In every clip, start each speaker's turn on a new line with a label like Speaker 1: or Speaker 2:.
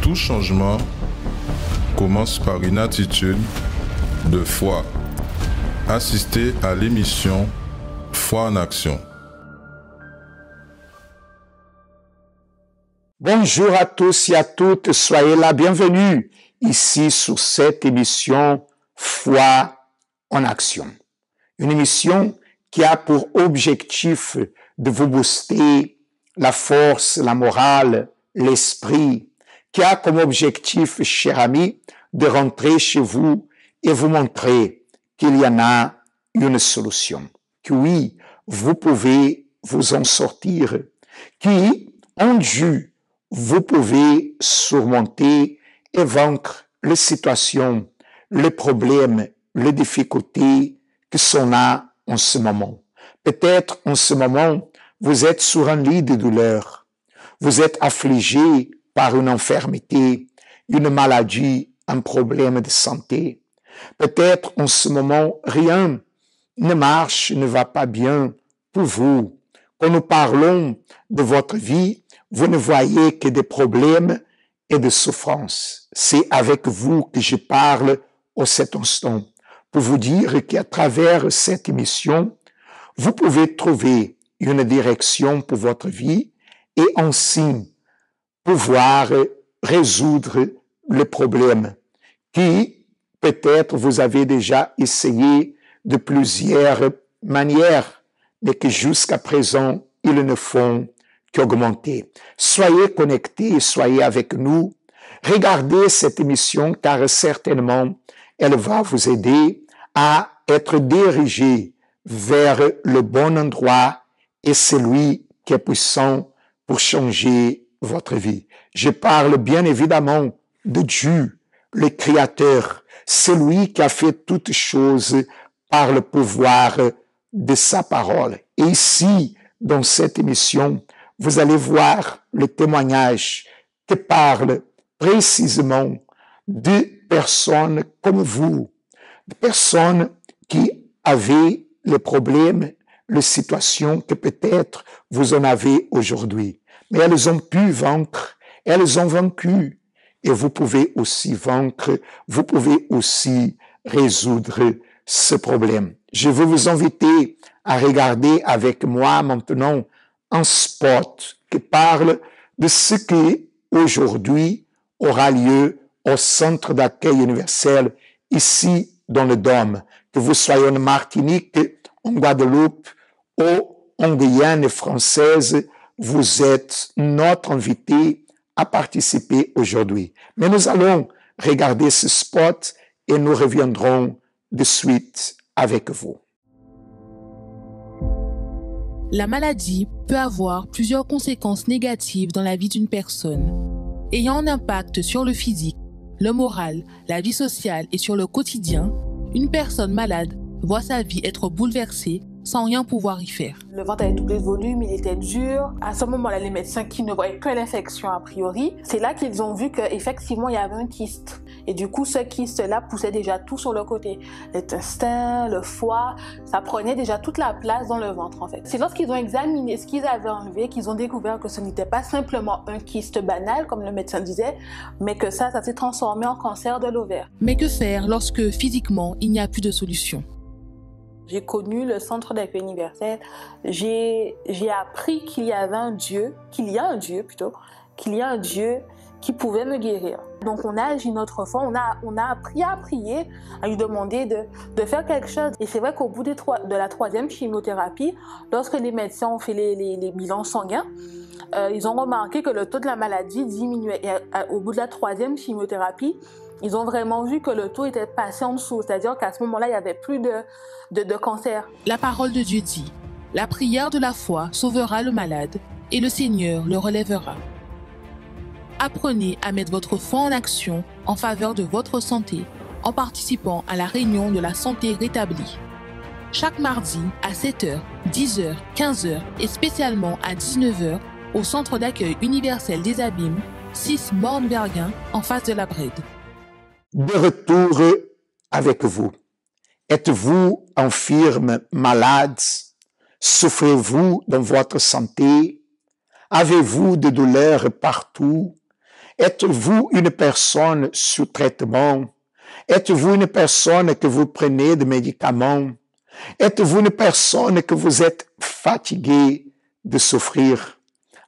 Speaker 1: Tout changement commence par une attitude de foi. Assistez à l'émission Foi en action.
Speaker 2: Bonjour à tous et à toutes, soyez la bienvenue ici sur cette émission Foi en action. Une émission qui a pour objectif de vous booster la force, la morale, l'esprit, qui a comme objectif, cher ami, de rentrer chez vous et vous montrer qu'il y en a une solution. Que oui, vous pouvez vous en sortir. En Dieu, vous pouvez surmonter et vaincre les situations, les problèmes, les difficultés que sont là en ce moment. Peut-être en ce moment, vous êtes sur un lit de douleur. Vous êtes affligé par une infirmité, une maladie, un problème de santé. Peut-être en ce moment, rien ne marche, ne va pas bien pour vous. Quand nous parlons de votre vie, vous ne voyez que des problèmes et des souffrances. C'est avec vous que je parle en cet instant pour vous dire qu'à travers cette émission, vous pouvez trouver une direction pour votre vie et ainsi pouvoir résoudre le problème qui peut-être vous avez déjà essayé de plusieurs manières, mais que jusqu'à présent, ils ne font qu'augmenter. Soyez connectés, soyez avec nous. Regardez cette émission car certainement, elle va vous aider à être dirigé vers le bon endroit et celui qui est puissant pour changer votre vie. Je parle bien évidemment de Dieu, le Créateur, celui qui a fait toutes choses par le pouvoir de sa parole. Et ici, dans cette émission, vous allez voir le témoignage qui parle précisément de personnes comme vous, de personnes qui avaient les problèmes, les situations que peut-être vous en avez aujourd'hui. Mais elles ont pu vaincre, elles ont vaincu. Et vous pouvez aussi vaincre, vous pouvez aussi résoudre ce problème. Je veux vous inviter à regarder avec moi maintenant un spot qui parle de ce qui aujourd'hui aura lieu au Centre d'accueil universel ici dans le Dôme. Que vous soyez en Martinique, en Guadeloupe ou en Guyane française, vous êtes notre invité à participer aujourd'hui. Mais nous allons regarder ce spot et nous reviendrons de suite avec vous.
Speaker 3: La maladie peut avoir plusieurs conséquences négatives dans la vie d'une personne, ayant un impact sur le physique, le moral, la vie sociale et sur le quotidien. Une personne malade voit sa vie être bouleversée sans rien pouvoir y faire.
Speaker 4: Le ventre avait doublé de volume, il était dur. À ce moment-là, les médecins qui ne voyaient que l'infection a priori, c'est là qu'ils ont vu qu'effectivement, il y avait un kyste. Et du coup, ce kyste-là poussait déjà tout sur le côté. L'intestin, le foie, ça prenait déjà toute la place dans le ventre, en fait. C'est lorsqu'ils ont examiné ce qu'ils avaient enlevé qu'ils ont découvert que ce n'était pas simplement un kyste banal, comme le médecin disait, mais que ça s'est transformé en cancer de l'ovaire.
Speaker 3: Mais que faire lorsque physiquement, il n'y a plus de solution ?
Speaker 4: J'ai connu le centre d'accueil universel. J'ai appris qu'il y a un Dieu qui pouvait me guérir. Donc on a agi notre foi, on a appris à prier, à lui demander de faire quelque chose. Et c'est vrai qu'au bout de la troisième chimiothérapie, lorsque les médecins ont fait les bilans sanguins, ils ont remarqué que le taux de la maladie diminuait. Et au bout de la troisième chimiothérapie, ils ont vraiment vu que le taux était passé en dessous, c'est-à-dire qu'à ce moment-là, il n'y avait plus de cancer.
Speaker 3: La parole de Dieu dit, « La prière de la foi sauvera le malade, et le Seigneur le relèvera. » Apprenez à mettre votre foi en action en faveur de votre santé en participant à la réunion de la santé rétablie. Chaque mardi à 7h, 10h, 15h et spécialement à 19h au Centre d'accueil universel des Abîmes, 6 Borne-Berguin, en face de la Brède.
Speaker 2: De retour avec vous. Êtes-vous infirme, malade? Souffrez-vous dans votre santé? Avez-vous des douleurs partout? Êtes-vous une personne sous traitement? Êtes-vous une personne que vous prenez des médicaments? Êtes-vous une personne que vous êtes fatigué de souffrir?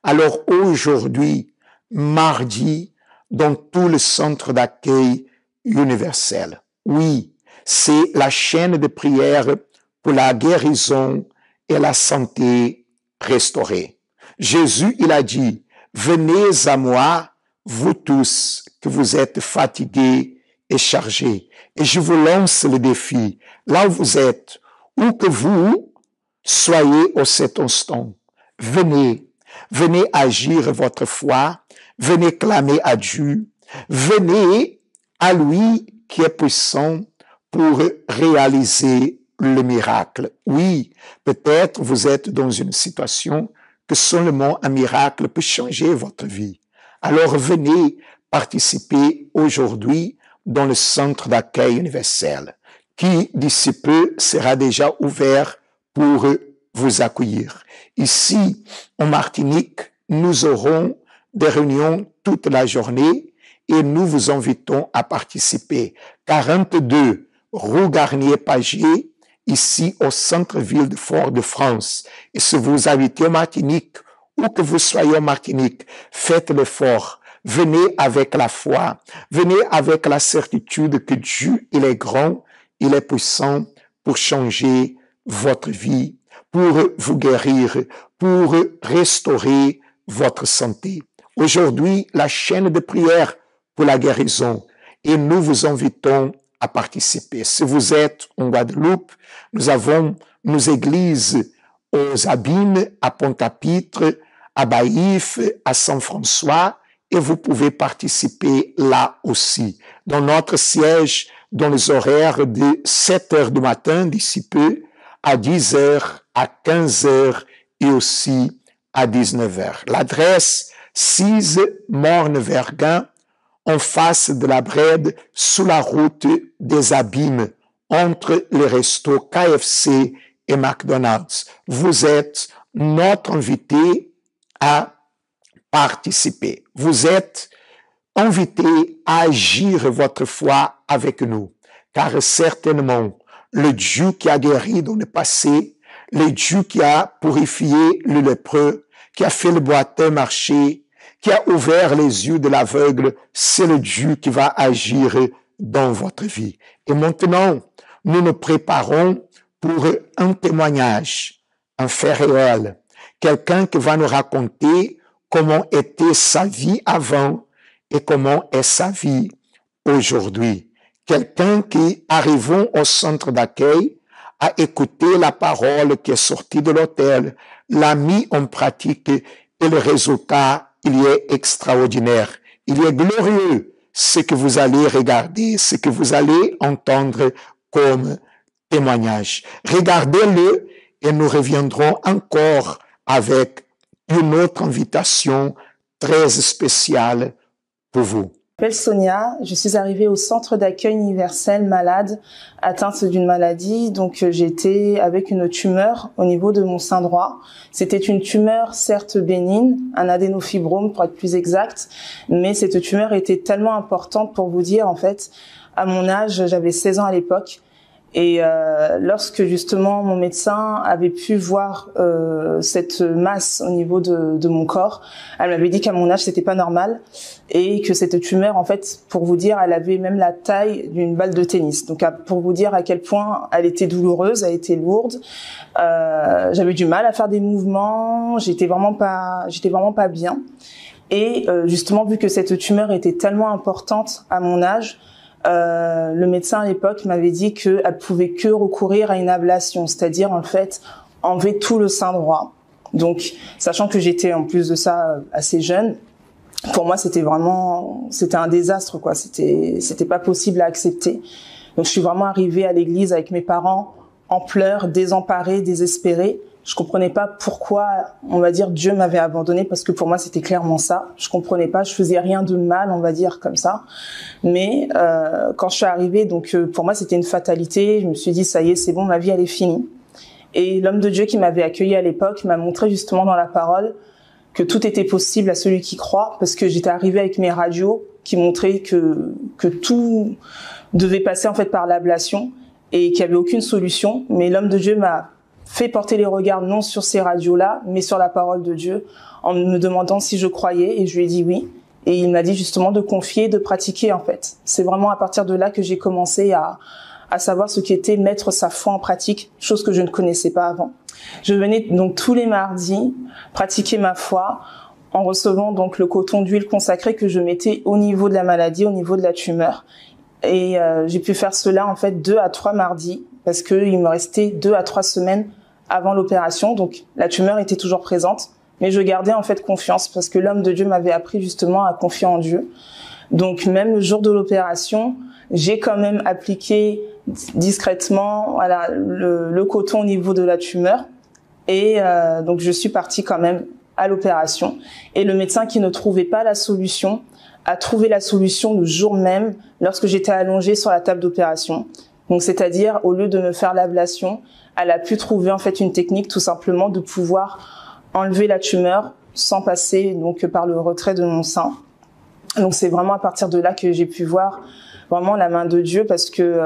Speaker 2: Alors aujourd'hui, mardi, dans tout le centre d'accueil universel, oui, c'est la chaîne de prière pour la guérison et la santé restaurée. Jésus, il a dit, venez à moi, vous tous que vous êtes fatigués et chargés. Et je vous lance le défi, là où vous êtes, où que vous soyez au cet instant, venez agir votre foi, venez clamer à Dieu, venez à lui qui est puissant pour réaliser le miracle. Oui, peut-être vous êtes dans une situation que seulement un miracle peut changer votre vie. Alors venez participer aujourd'hui dans le centre d'accueil universel qui, d'ici peu, sera déjà ouvert pour vous accueillir. Ici, en Martinique, nous aurons des réunions toute la journée et nous vous invitons à participer. 42 rue Garnier-Pagier, ici au centre-ville de Fort-de-France. Et si vous habitez en Martinique, où que vous soyez en Martinique, faites l'effort. Venez avec la foi, venez avec la certitude que Dieu, il est grand, il est puissant pour changer votre vie, pour vous guérir, pour restaurer votre santé. Aujourd'hui, la chaîne de prière pour la guérison et nous vous invitons à participer. Si vous êtes en Guadeloupe, nous avons nos églises aux Abîmes, à Pointe-à-Pitre, à Baïf, à Saint-François, et vous pouvez participer là aussi. Dans notre siège, dans les horaires de 7 heures du matin d'ici peu, à 10 heures, à 15 heures et aussi à 19 heures. L'adresse 6 Morne-Vergin, en face de la Brède, sous la route des Abîmes, entre les restos KFC et McDonald's. Vous êtes notre invité à participer. Vous êtes invité à agir votre foi avec nous, car certainement, le Dieu qui a guéri dans le passé, le Dieu qui a purifié le lépreux, qui a fait le boiteux marcher, qui a ouvert les yeux de l'aveugle, c'est le Dieu qui va agir dans votre vie. Et maintenant, nous nous préparons pour un témoignage, un fait réel, quelqu'un qui va nous raconter comment était sa vie avant et comment est sa vie aujourd'hui. Quelqu'un qui, arrivant au centre d'accueil, a écouté la parole qui est sortie de l'hôtel, l'a mis en pratique et le résultat, il y est extraordinaire. Il est glorieux ce que vous allez regarder, ce que vous allez entendre comme témoignage. Regardez-le et nous reviendrons encore avec une autre invitation très spéciale pour vous.
Speaker 5: Je m'appelle Sonia, je suis arrivée au centre d'accueil universel malade, atteinte d'une maladie. Donc j'étais avec une tumeur au niveau de mon sein droit. C'était une tumeur certes bénigne, un adénofibrome pour être plus exact, mais cette tumeur était tellement importante pour vous dire en fait, à mon âge, j'avais 16 ans à l'époque. Et lorsque justement mon médecin avait pu voir cette masse au niveau de mon corps, elle m'avait dit qu'à mon âge c'était pas normal et que cette tumeur, en fait, pour vous dire, elle avait même la taille d'une balle de tennis. Donc pour vous dire à quel point elle était douloureuse, elle était lourde. J'avais du mal à faire des mouvements, j'étais vraiment pas bien. Et justement, vu que cette tumeur était tellement importante à mon âge, le médecin à l'époque m'avait dit qu'elle pouvait que recourir à une ablation, c'est-à-dire en fait enlever tout le sein droit. Donc, sachant que j'étais en plus de ça assez jeune, pour moi c'était un désastre quoi. C'était pas possible à accepter. Donc, je suis vraiment arrivée à l'église avec mes parents en pleurs, désemparés, désespérés. Je comprenais pas pourquoi, on va dire, Dieu m'avait abandonnée, parce que pour moi, c'était clairement ça. Je comprenais pas, je faisais rien de mal, on va dire, comme ça. Mais quand je suis arrivée, donc pour moi, c'était une fatalité. Je me suis dit, ça y est, c'est bon, ma vie, elle est finie. Et l'homme de Dieu qui m'avait accueilli à l'époque m'a montré justement dans la parole que tout était possible à celui qui croit, parce que j'étais arrivée avec mes radios qui montraient que tout devait passer en fait par l'ablation et qu'il n'y avait aucune solution. Mais l'homme de Dieu m'a fait porter les regards non sur ces radios-là, mais sur la parole de Dieu, en me demandant si je croyais, et je lui ai dit oui. Et il m'a dit justement de confier, de pratiquer en fait. C'est vraiment à partir de là que j'ai commencé à savoir ce qu'était mettre sa foi en pratique, chose que je ne connaissais pas avant. Je venais donc tous les mardis pratiquer ma foi en recevant donc le coton d'huile consacré que je mettais au niveau de la maladie, au niveau de la tumeur. Et j'ai pu faire cela en fait 2 à 3 mardis parce que il me restait 2 à 3 semaines avant l'opération. Donc la tumeur était toujours présente, mais je gardais en fait confiance parce que l'homme de Dieu m'avait appris justement à confier en Dieu. Donc même le jour de l'opération, j'ai quand même appliqué discrètement le coton au niveau de la tumeur. Et donc je suis partie quand même à l'opération. Et le médecin qui ne trouvait pas la solution a trouvé la solution le jour même lorsque j'étais allongée sur la table d'opération. Donc c'est-à-dire au lieu de me faire l'ablation, elle a pu trouver en fait une technique tout simplement de pouvoir enlever la tumeur sans passer donc par le retrait de mon sein. Donc c'est vraiment à partir de là que j'ai pu voir vraiment la main de Dieu parce que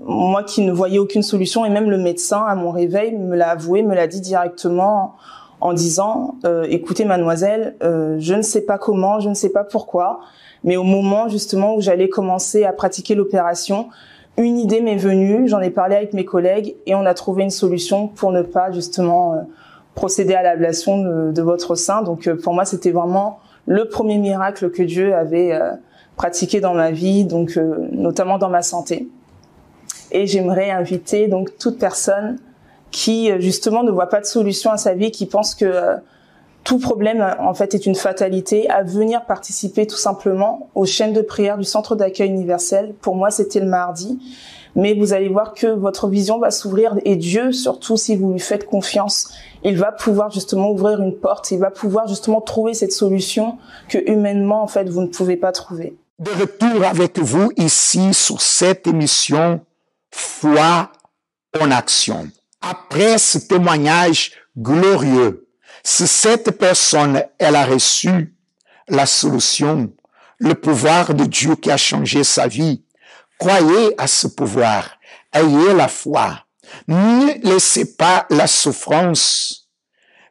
Speaker 5: moi qui ne voyais aucune solution et même le médecin à mon réveil me l'a avoué, me l'a dit directement en disant écoutez mademoiselle, je ne sais pas comment, je ne sais pas pourquoi, mais au moment justement où j'allais commencer à pratiquer l'opération, une idée m'est venue, j'en ai parlé avec mes collègues et on a trouvé une solution pour ne pas justement procéder à l'ablation de votre sein. Donc pour moi c'était vraiment le premier miracle que Dieu avait pratiqué dans ma vie, donc notamment dans ma santé. Et j'aimerais inviter donc toute personne qui justement ne voit pas de solution à sa vie, qui pense que tout problème en fait est une fatalité, à venir participer tout simplement aux chaînes de prière du Centre d'accueil universel. Pour moi, c'était le mardi, mais vous allez voir que votre vision va s'ouvrir et Dieu, surtout si vous lui faites confiance, il va pouvoir justement ouvrir une porte, il va pouvoir justement trouver cette solution que humainement en fait vous ne pouvez pas trouver.
Speaker 2: De retour avec vous ici sur cette émission Foi en action. Après ce témoignage glorieux, si cette personne, elle a reçu la solution, le pouvoir de Dieu qui a changé sa vie, croyez à ce pouvoir, ayez la foi. Ne laissez pas la souffrance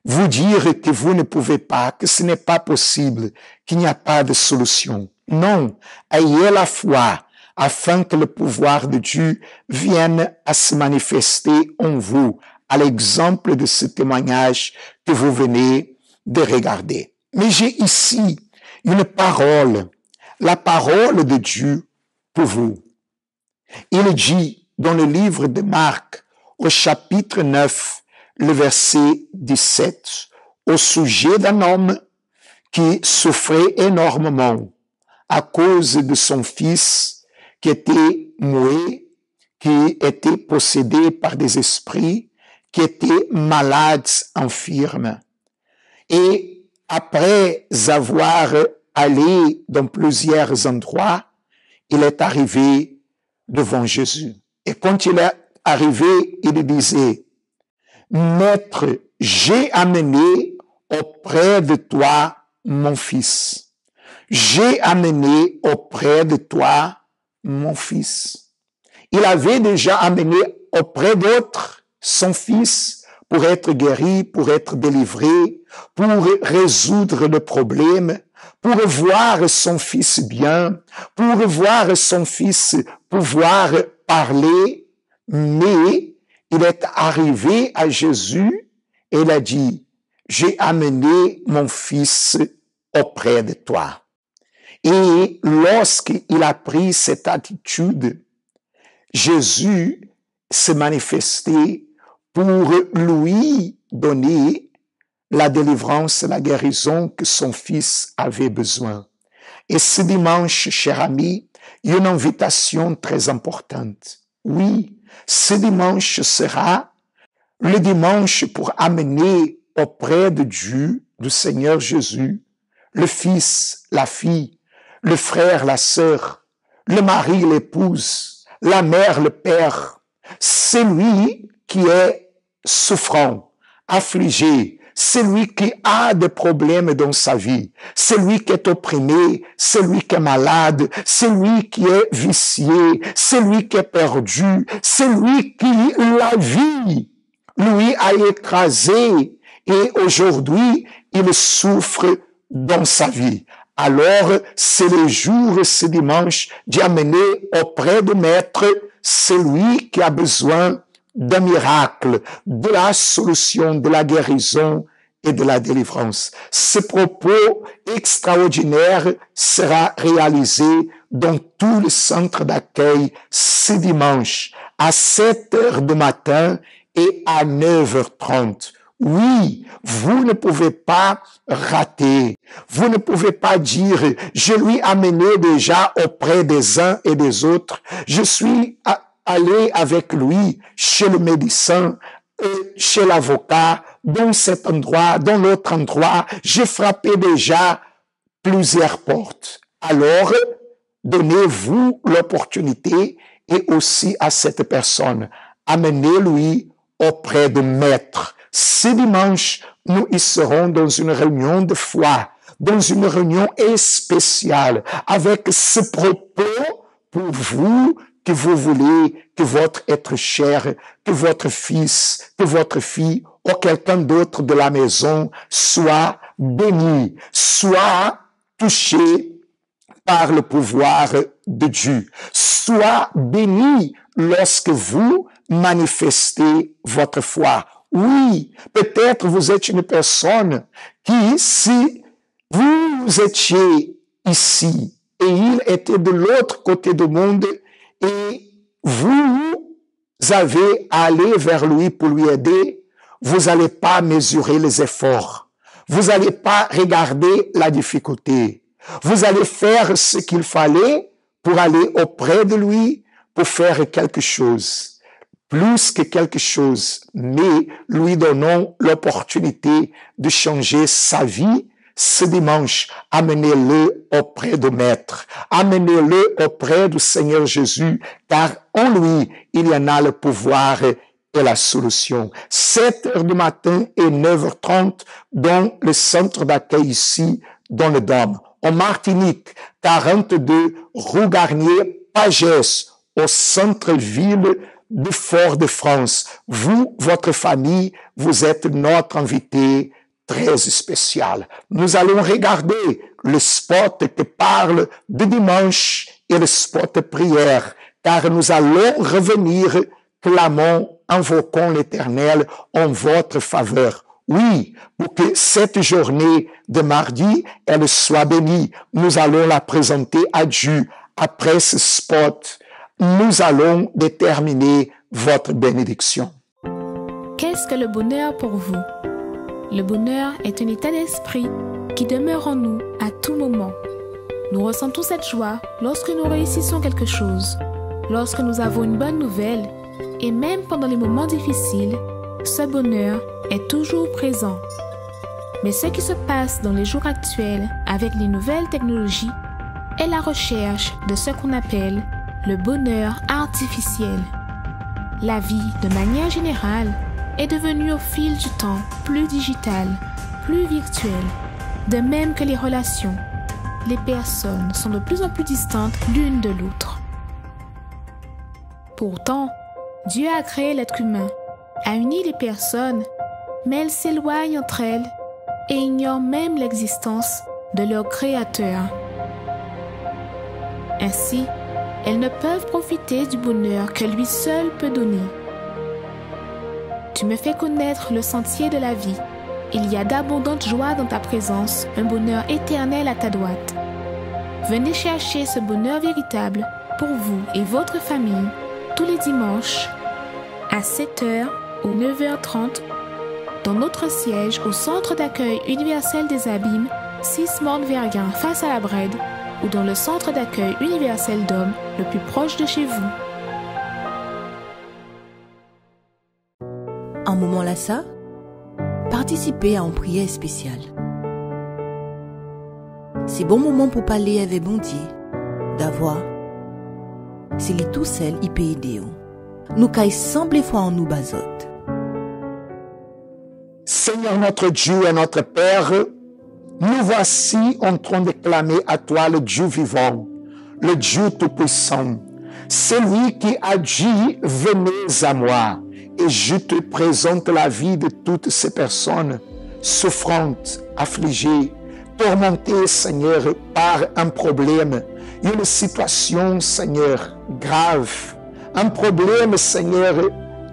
Speaker 2: vous dire que vous ne pouvez pas, que ce n'est pas possible, qu'il n'y a pas de solution. Non, ayez la foi afin que le pouvoir de Dieu vienne à se manifester en vous, à l'exemple de ce témoignage que vous venez de regarder. Mais j'ai ici une parole, la parole de Dieu pour vous. Il dit dans le livre de Marc, au chapitre 9, le verset 17, au sujet d'un homme qui souffrait énormément à cause de son fils qui était muet, qui était possédé par des esprits, qui était malade, infirme. Et après avoir allé dans plusieurs endroits, il est arrivé devant Jésus. Et quand il est arrivé, il disait, « Maître, j'ai amené auprès de toi mon fils. J'ai amené auprès de toi mon fils. » Il avait déjà amené auprès d'autres son fils pour être guéri, pour être délivré, pour résoudre le problème, pour voir son fils bien, pour voir son fils pouvoir parler, mais il est arrivé à Jésus et il a dit, « J'ai amené mon fils auprès de toi. » Et lorsqu'il a pris cette attitude, Jésus s'est manifesté pour lui donner la délivrance, la guérison que son fils avait besoin. Et ce dimanche, cher ami, il y a une invitation très importante. Oui, ce dimanche sera le dimanche pour amener auprès de Dieu, du Seigneur Jésus, le fils, la fille, le frère, la sœur, le mari, l'épouse, la mère, le père, celui qui est souffrant, affligé, celui qui a des problèmes dans sa vie, celui qui est opprimé, celui qui est malade, celui qui est vicié, celui qui est perdu, celui qui la vie lui a écrasé et aujourd'hui il souffre dans sa vie. Alors, c'est le jour, ce dimanche, d'y amener auprès du Maître celui qui a besoin d'un miracle, de la solution, de la guérison et de la délivrance. Ce propos extraordinaire sera réalisé dans tout le centre d'accueil ce dimanche à 7h du matin et à 9h30. Oui, vous ne pouvez pas rater. Vous ne pouvez pas dire, je lui ai amené déjà auprès des uns et des autres. Je suis allé avec lui chez le médecin, chez l'avocat, dans cet endroit, dans l'autre endroit. J'ai frappé déjà plusieurs portes. Alors, donnez-vous l'opportunité et aussi à cette personne. Amenez-lui auprès du Maître. Ce dimanche, nous y serons dans une réunion de foi, dans une réunion spéciale, avec ce propos pour vous que vous voulez que votre être cher, que votre fils, que votre fille ou quelqu'un d'autre de la maison soit béni, soit touché par le pouvoir de Dieu. Soit béni lorsque vous manifestez votre foi. Oui, peut-être vous êtes une personne qui, si vous étiez ici et il était de l'autre côté du monde et vous avez à aller vers lui pour lui aider, vous n'allez pas mesurer les efforts. Vous n'allez pas regarder la difficulté. Vous allez faire ce qu'il fallait pour aller auprès de lui, pour faire quelque chose. Plus que quelque chose, mais lui donnons l'opportunité de changer sa vie ce dimanche. Amenez-le auprès du Maître. Amenez-le auprès du Seigneur Jésus, car en lui, il y en a le pouvoir et la solution. 7h du matin et 9h30 dans le centre d'accueil ici, dans le Dôme. En Martinique, 42 rue Garnier-Pagès, au centre-ville de Fort-de-France. Vous, votre famille, vous êtes notre invité très spécial. Nous allons regarder le spot qui parle de dimanche et le spot prière, car nous allons revenir, clamons, invoquons l'Éternel en votre faveur. Oui, pour que cette journée de mardi, elle soit bénie. Nous allons la présenter à Dieu. Après ce spot, nous allons déterminer votre bénédiction.
Speaker 6: Qu'est-ce que le bonheur pour vous? Le bonheur est un état d'esprit qui demeure en nous à tout moment. Nous ressentons cette joie lorsque nous réussissons quelque chose, lorsque nous avons une bonne nouvelle, et même pendant les moments difficiles, ce bonheur est toujours présent. Mais ce qui se passe dans les jours actuels avec les nouvelles technologies est la recherche de ce qu'on appelle le bonheur artificiel. La vie, de manière générale, est devenue au fil du temps plus digitale, plus virtuelle. De même que les relations, les personnes sont de plus en plus distantes l'une de l'autre. Pourtant, Dieu a créé l'être humain, a uni les personnes, mais elles s'éloignent entre elles et ignorent même l'existence de leur Créateur. Ainsi, elles ne peuvent profiter du bonheur que lui seul peut donner. Tu me fais connaître le sentier de la vie. Il y a d'abondantes joies dans ta présence, un bonheur éternel à ta droite. Venez chercher ce bonheur véritable pour vous et votre famille tous les dimanches à 7h ou 9h30 dans notre siège au Centre d'accueil universel des Abîmes, 6 Morne-Verguin face à la Brède, ou dans le Centre d'accueil universel d'Hommes le plus proche de chez vous.
Speaker 7: En moment là ça, participez à une prière spéciale. C'est bon moment pour parler avec bon Dieu, d'avoir. C'est lui tout seul, il peut aider. Nous caille semble foi en nous bazote.
Speaker 2: Seigneur notre Dieu et notre Père, nous voici en train de clamer à toi le Dieu vivant, le Dieu tout-puissant, celui qui a dit « Venez à moi » et je te présente la vie de toutes ces personnes souffrantes, affligées, tourmentées, Seigneur, par un problème, une situation, Seigneur, grave, un problème, Seigneur,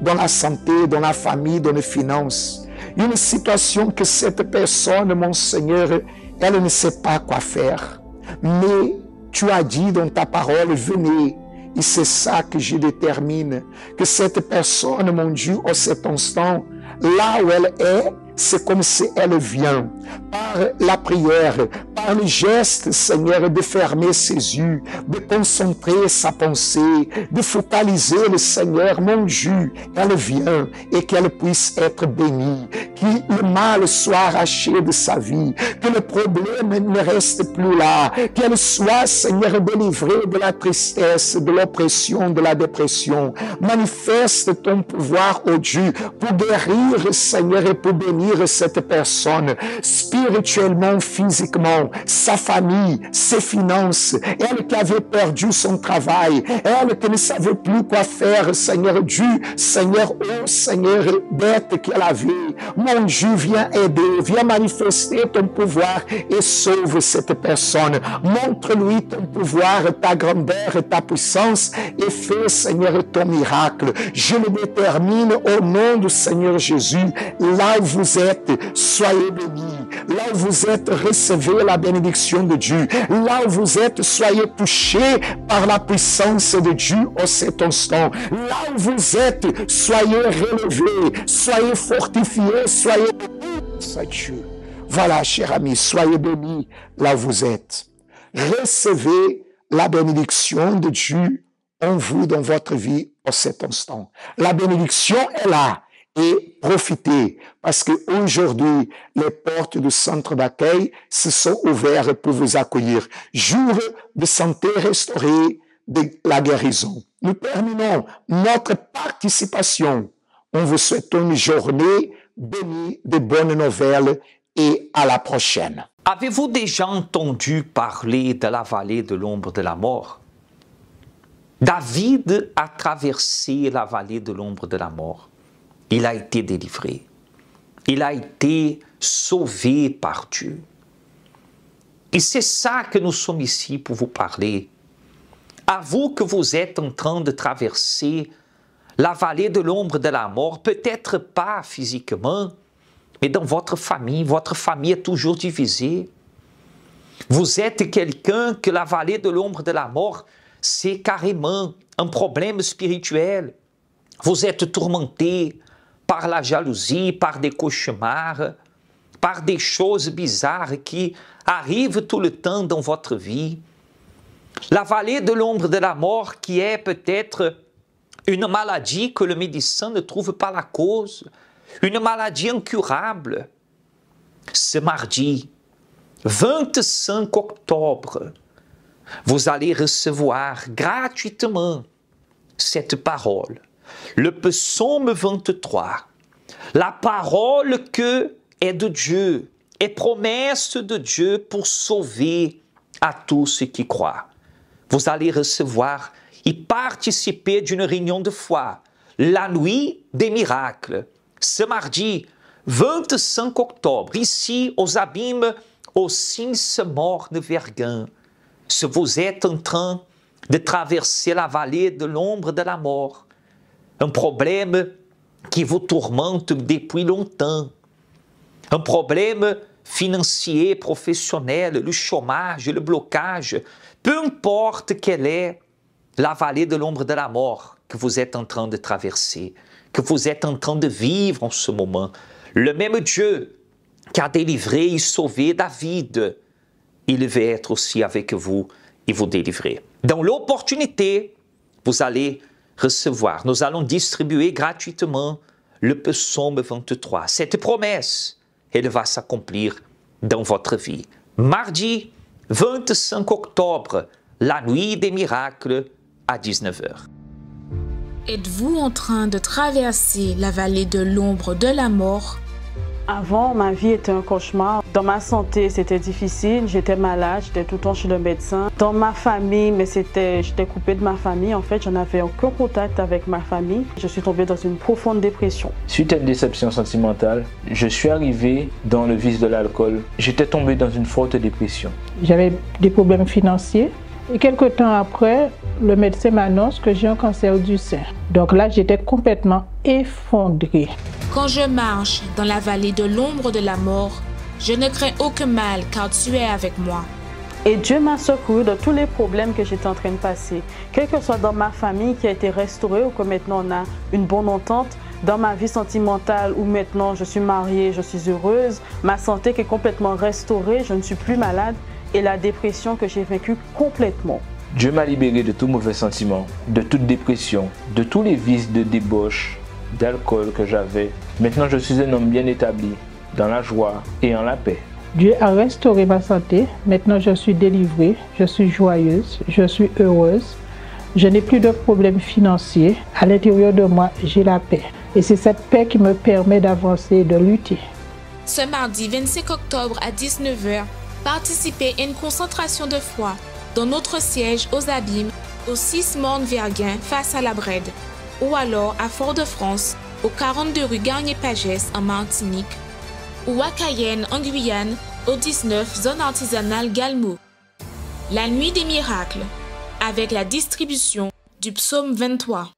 Speaker 2: dans la santé, dans la famille, dans les finances, une situation que cette personne, mon Seigneur, elle ne sait pas quoi faire. Mais tu as dit dans ta parole, venez. Et c'est ça que je détermine, que cette personne, mon Dieu, en cet instant, là où elle est, c'est comme si elle vient, par la prière, par le geste, Seigneur, de fermer ses yeux, de concentrer sa pensée, de focaliser le Seigneur, mon Dieu, elle vient et qu'elle puisse être bénie, que le mal soit arraché de sa vie, que le problème ne reste plus là, qu'elle soit, Seigneur, délivrée de la tristesse, de l'oppression, de la dépression. Manifeste ton pouvoir, ô Dieu, pour guérir, Seigneur, et pour bénir cette personne, spirituellement, physiquement, sa famille, ses finances, elle qui avait perdu son travail, elle qui ne savait plus quoi faire, Seigneur Dieu, Seigneur, oh Seigneur, bête qu'elle avait, mon Dieu, viens aider, viens manifester ton pouvoir et sauve cette personne, montre-lui ton pouvoir, ta grandeur, ta puissance et fais, Seigneur, ton miracle. Je le détermine au nom du Seigneur Jésus, là où vous êtes, soyez bénis. Là où vous êtes, recevez la bénédiction de Dieu. Là où vous êtes, soyez touchés par la puissance de Dieu en cet instant. Là où vous êtes, soyez relevés, soyez fortifiés, soyez bénis. C'est Dieu. Voilà, cher ami, soyez bénis là où vous êtes. Recevez la bénédiction de Dieu en vous, dans votre vie, en cet instant. La bénédiction est là. Et profitez, parce qu'aujourd'hui, les portes du centre d'accueil se sont ouvertes pour vous accueillir. Jour de santé restaurée, de la guérison. Nous terminons notre participation. On vous souhaite une journée bénie de bonnes nouvelles et à la prochaine.
Speaker 8: Avez-vous déjà entendu parler de la vallée de l'ombre de la mort? David a traversé la vallée de l'ombre de la mort. Il a été délivré. Il a été sauvé par Dieu. Et c'est ça que nous sommes ici pour vous parler. À vous que vous êtes en train de traverser la vallée de l'ombre de la mort, peut-être pas physiquement, mais dans votre famille est toujours divisée. Vous êtes quelqu'un que la vallée de l'ombre de la mort, c'est carrément un problème spirituel. Vous êtes tourmenté par la jalousie, par des cauchemars, par des choses bizarres qui arrivent tout le temps dans votre vie. La vallée de l'ombre de la mort qui est peut-être une maladie que le médecin ne trouve pas la cause, une maladie incurable. Ce mardi, 25 octobre, vous allez recevoir gratuitement cette parole. Le psaume 23, la parole que est de Dieu, est promesse de Dieu pour sauver à tous ceux qui croient. Vous allez recevoir et participer d'une réunion de foi, la nuit des miracles, ce mardi 25 octobre, ici aux Abîmes, au 6 Morne Verguen. Si vous êtes en train de traverser la vallée de l'ombre de la mort, un problème qui vous tourmente depuis longtemps, un problème financier, professionnel, le chômage, le blocage, peu importe quelle est la vallée de l'ombre de la mort que vous êtes en train de traverser, que vous êtes en train de vivre en ce moment, le même Dieu qui a délivré et sauvé David, il veut être aussi avec vous et vous délivrer. Dans l'opportunité, vous allez recevoir, nous allons distribuer gratuitement le psaume 23. Cette promesse, elle va s'accomplir dans votre vie. Mardi 25 octobre, la nuit des miracles à 19h.
Speaker 6: Êtes-vous en train de traverser la vallée de l'ombre de la mort?
Speaker 9: Avant, ma vie était un cauchemar. Dans ma santé, c'était difficile. J'étais malade, j'étais tout le temps chez le médecin. Dans ma famille, mais j'étais coupée de ma famille. En fait, je n'avais aucun contact avec ma famille. Je suis tombée dans une profonde dépression.
Speaker 10: Suite à une déception sentimentale, je suis arrivé dans le vice de l'alcool. J'étais tombé dans une forte dépression.
Speaker 11: J'avais des problèmes financiers. Et quelques temps après, le médecin m'annonce que j'ai un cancer du sein. Donc là, j'étais complètement effondrée.
Speaker 6: Quand je marche dans la vallée de l'ombre de la mort, je ne crains aucun mal car tu es avec moi.
Speaker 9: Et Dieu m'a secouru de tous les problèmes que j'étais en train de passer. Quel que soit dans ma famille qui a été restaurée ou que maintenant on a une bonne entente, dans ma vie sentimentale où maintenant je suis mariée, je suis heureuse, ma santé qui est complètement restaurée, je ne suis plus malade et la dépression que j'ai vaincue complètement.
Speaker 10: Dieu m'a libéré de tout mauvais sentiment, de toute dépression, de tous les vices de débauche, d'alcool que j'avais. Maintenant, je suis un homme bien établi, dans la joie et en la paix.
Speaker 11: Dieu a restauré ma santé. Maintenant, je suis délivrée, je suis joyeuse, je suis heureuse. Je n'ai plus de problèmes financiers. À l'intérieur de moi, j'ai la paix. Et c'est cette paix qui me permet d'avancer et de lutter.
Speaker 6: Ce mardi 25 octobre à 19h, participez à une concentration de foi dans notre siège aux Abîmes, au 6 Morne-Verguin face à la Brède, ou alors à Fort-de-France, au 42 rue Garnier-Pagès en Martinique, ou à Cayenne en Guyane, au 19 zone artisanale Galmo. La nuit des miracles, avec la distribution du psaume 23.